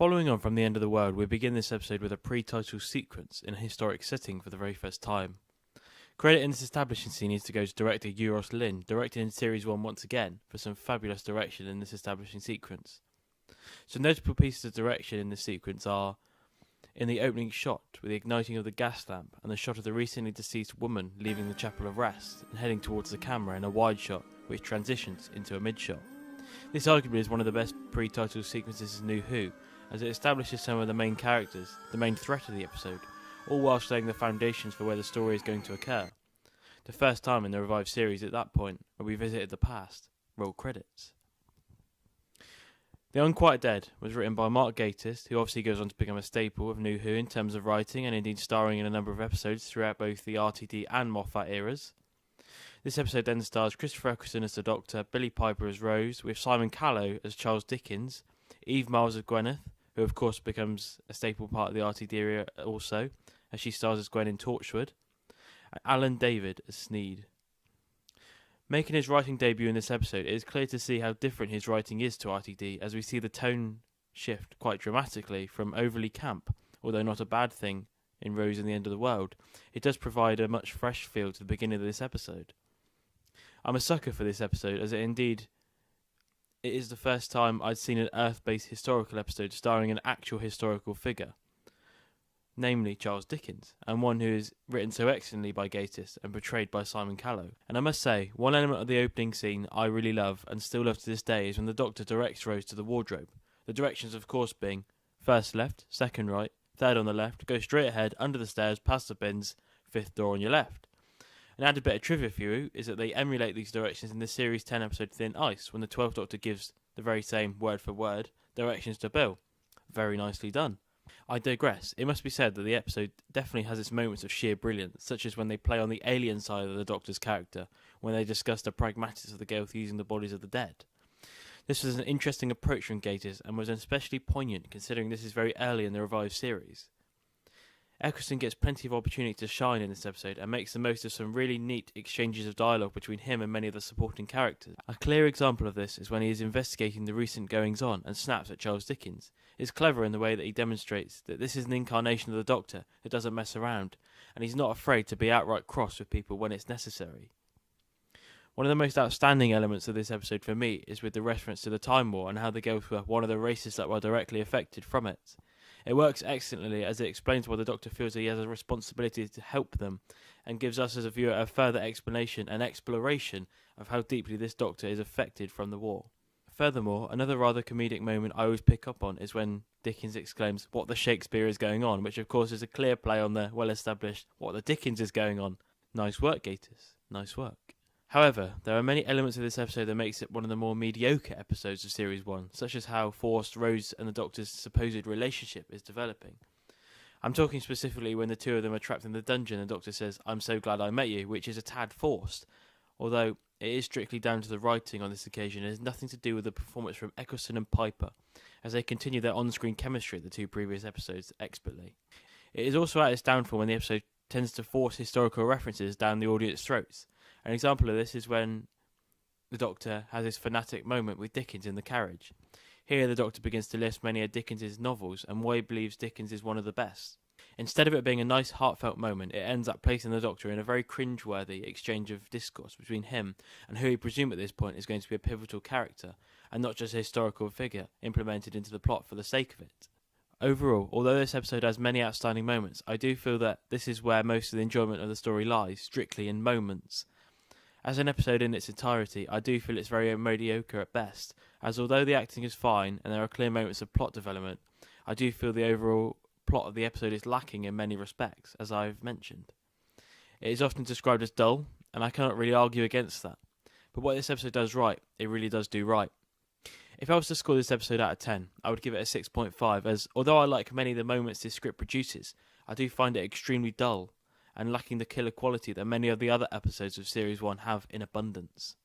Following on from the end of the world, we begin this episode with a pre-title sequence in a historic setting for the very first time. Credit in this establishing scene needs to go to director Euros Lyn, directing in Series 1 once again, for some fabulous direction in this establishing sequence. Some notable pieces of direction in this sequence are in the opening shot with the igniting of the gas lamp and the shot of the recently deceased woman leaving the chapel of rest and heading towards the camera in a wide shot which transitions into a mid-shot. This arguably is one of the best pre-title sequences in New Who, as it establishes some of the main characters, the main threat of the episode, all whilst laying the foundations for where the story is going to occur. The first time in the revived series at that point, where we visited the past. Roll credits. The Unquiet Dead was written by Mark Gatiss, who obviously goes on to become a staple of New Who in terms of writing and indeed starring in a number of episodes throughout both the RTD and Moffat eras. This episode then stars Christopher Eccleston as the Doctor, Billie Piper as Rose, with Simon Callow as Charles Dickens, Eve Miles as Gwyneth, who of course becomes a staple part of the RTD era also, as she stars as Gwen in Torchwood, and Alan David as Sneed. Making his writing debut in this episode, it is clear to see how different his writing is to RTD, as we see the tone shift quite dramatically from overly camp, although not a bad thing in Rose and the End of the World. It does provide a much fresh feel to the beginning of this episode. I'm a sucker for this episode, as it is the first time I'd seen an Earth-based historical episode starring an actual historical figure, namely Charles Dickens, and one who is written so excellently by Gatiss and portrayed by Simon Callow. And I must say, one element of the opening scene I really love, and still love to this day, is when the Doctor directs Rose to the wardrobe. The directions of course being, first left, second right, third on the left, go straight ahead, under the stairs, past the bins, fifth door on your left. An added bit of trivia for you is that they emulate these directions in the Series 10 episode Thin Ice, when the 12th Doctor gives the very same word-for-word directions to Bill. Very nicely done. I digress. It must be said that the episode definitely has its moments of sheer brilliance, such as when they play on the alien side of the Doctor's character, when they discuss the pragmatics of the Gale using the bodies of the dead. This was an interesting approach from Gatiss, and was especially poignant considering this is very early in the revived series. Eccleston gets plenty of opportunity to shine in this episode and makes the most of some really neat exchanges of dialogue between him and many of the supporting characters. A clear example of this is when he is investigating the recent goings-on and snaps at Charles Dickens. It's clever in the way that he demonstrates that this is an incarnation of the Doctor who doesn't mess around, and he's not afraid to be outright cross with people when it's necessary. One of the most outstanding elements of this episode for me is with the reference to the Time War and how the Gales were one of the races that were directly affected from it. It works excellently as it explains why the Doctor feels that he has a responsibility to help them, and gives us as a viewer a further explanation and exploration of how deeply this Doctor is affected from the war. Furthermore, another rather comedic moment I always pick up on is when Dickens exclaims, "What the Shakespeare is going on?" which of course is a clear play on the well-established, "What the Dickens is going on?" Nice work, Gatiss. Nice work. However, there are many elements of this episode that makes it one of the more mediocre episodes of Series 1, such as how forced Rose and the Doctor's supposed relationship is developing. I'm talking specifically when the two of them are trapped in the dungeon and the Doctor says, "I'm so glad I met you," which is a tad forced, although it is strictly down to the writing on this occasion and has nothing to do with the performance from Eccleston and Piper, as they continue their on-screen chemistry of the two previous episodes expertly. It is also at its downfall when the episode tends to force historical references down the audience's throats. An example of this is when the Doctor has his fanatic moment with Dickens in the carriage. Here the Doctor begins to list many of Dickens's novels and why he believes Dickens is one of the best. Instead of it being a nice heartfelt moment, it ends up placing the Doctor in a very cringe-worthy exchange of discourse between him and who we presume at this point is going to be a pivotal character, and not just a historical figure implemented into the plot for the sake of it. Overall, although this episode has many outstanding moments, I do feel that this is where most of the enjoyment of the story lies, strictly in moments. As an episode in its entirety, I do feel it's very mediocre at best, as although the acting is fine and there are clear moments of plot development, I do feel the overall plot of the episode is lacking in many respects, as I've mentioned. It is often described as dull, and I cannot really argue against that. But what this episode does right, it really does do right. If I was to score this episode out of 10, I would give it a 6.5, as although I like many of the moments this script produces, I do find it extremely dull, and lacking the killer quality that many of the other episodes of Series 1 have in abundance.